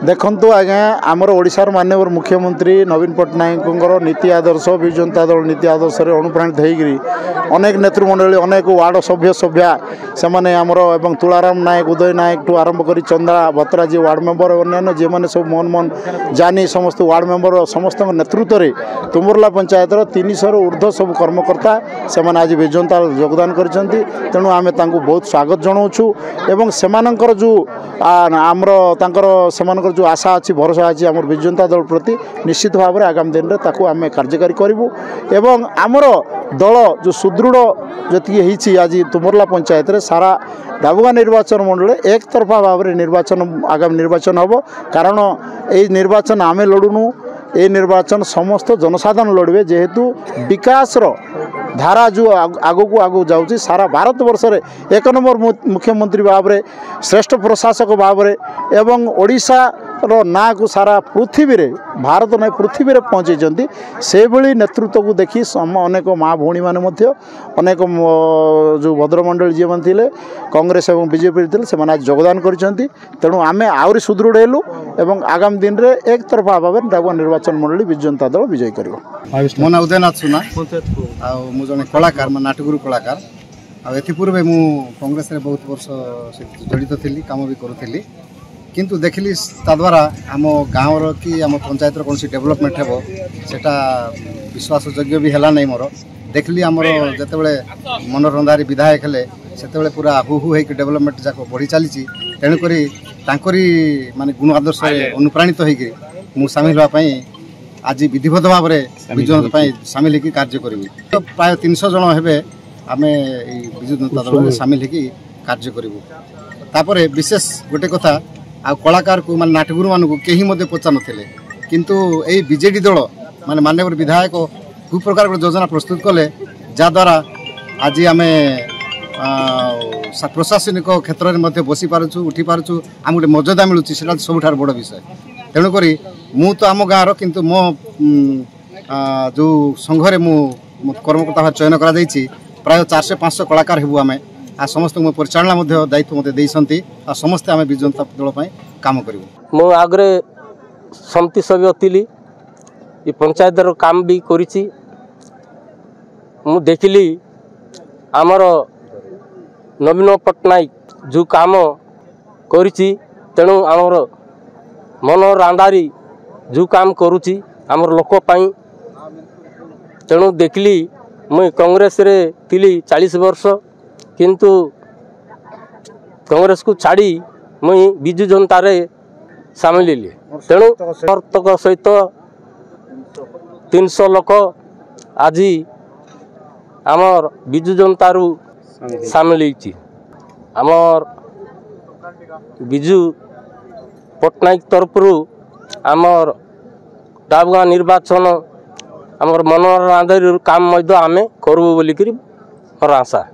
देखु आज्ञा आमर ओडिशार माननीय मुख्यमंत्री नवीन पट्टनायक नीति आदर्श विजु जनता दल नीति आदर्श अनुप्राणित होकर अनेक नेतृमंडली अनेक वार्ड सभ्या से आमर एवं तुलाराम नायक उदय नायक ठू आरंभ कर चंदा बत्रा जी वार्ड मेंबर अन्य जी मैंने सब मोहन जानी समस्त वार्ड मेंबर समस्त नेतृत्व में तुमुरला पंचायतर 300 ऊर्ध्व सब कर्मकर्ता से आज विजु जनता योगदान कर तेणु आम बहुत स्वागत जनाऊँ एवं सेमानंकर जो आमर जो आशा अच्छी भरोसा अच्छी आम विजु जनता दल प्रति निश्चित भाव में आगामी दिन में ताकू आम कार्यकारी करूँ एवं आमर दल जो सुदृढ़ जी आज तुमुरला पंचायत रे सारा डाबुगा निर्वाचन मंडल एक तरफा भाव में निर्वाचन आगामी निर्वाचन हम कारण ये निर्वाचन आम लड़ुनु ये निर्वाचन समस्त जनसाधारण लड़े जेहेतु विकास धारा जो आगू को आगू जाऊँगी सारा भारत वर्ष में 1 नंबर मुख्यमंत्री भाव में श्रेष्ठ प्रशासक भाव में एवं ओडिशा रो ना को सारा पृथ्वी रे भारत ना पृथ्वी रे पहुँचे से भली नेतृत्व को देखी अनेक माँ भौणी मैंने अनेक जो भद्रमंडल जी मैंने कांग्रेस और बीजेपी थे से आज योगदान कर तेणु आम आहरी सुदृढ़ हेलु एवं आगामी दिन में एक तरफा भाव में डाबुगा निर्वाचन मंडली विजु जनता दल विजय कर मो ना उदयनाथ सुना मु जने कलाकार नाटगुरु कलाकार आथिपूर्वे मु कांग्रेस रे बहुत वर्ष जड़ित थी काम भी करूली किंतु देखिली द्वारा आम गाँव कि आम पंचायत कौन डेवलपमेंट हे सेटा विश्वास योग्य भी है नहीं मोर देखली आमर जिते मनोरंधारी विधायक हेले से पूरा हु हु होकर डेवलपमेंट जाक बढ़ी चली तेणुक माने गुण आदर्श अनुप्राणित होकर सामिल होगापी आज विधिवत भाव में विजु जनता सामिल होकर कार्य करी तो प्राय 300 जन हे आम विजु जनता दल सामिल होकर कार्य करूँ विशेष गोटे कथा आ कलाकार को मान नाटगुरु मान को कहीं पचा नथिले किंतु यही बीजेडी दल माने माननीय विधायक कु प्रकार योजना प्रस्तुत कले जद्वारा आज आम प्रशासनिक क्षेत्र में बसी पार्छु उठी पार्छु आम गोटे मर्यादा मिलूँ से सबुठ बड़ विषय तेणुक मु तो आम गाँव किंतु मो जो संघरे मु कर्मकर्ता भाव चयन करा प्राय 400-500 कलाकार हेबू आम आ समस्त परिचालना दायित्व मत देती समस्ते आम विजु जनता दल काम करूँ मु आगे समिति सभ्य थी ये पंचायत काम भी करी मु देखिली आमर नवीन पट्टनायक जो काम करी तेणु आमर मनोहर अंधारी जो काम करुच्ची आमर लोक तेणु देखिली मुई कांग्रेस रे थिली 40 वर्ष किंतु कांग्रेस को छाड़ी मुई विजु जनता रे सामिल हेली तेणु समर्थक सहित 300 लोक आज आमर विजु जनता रु सामिल होती आमर विजु पट्टनायक तरफ आमर डाबुगा निर्वाचन आमर मनोहर अंधारी काम आम करूँ बोलिकी मोर आशा।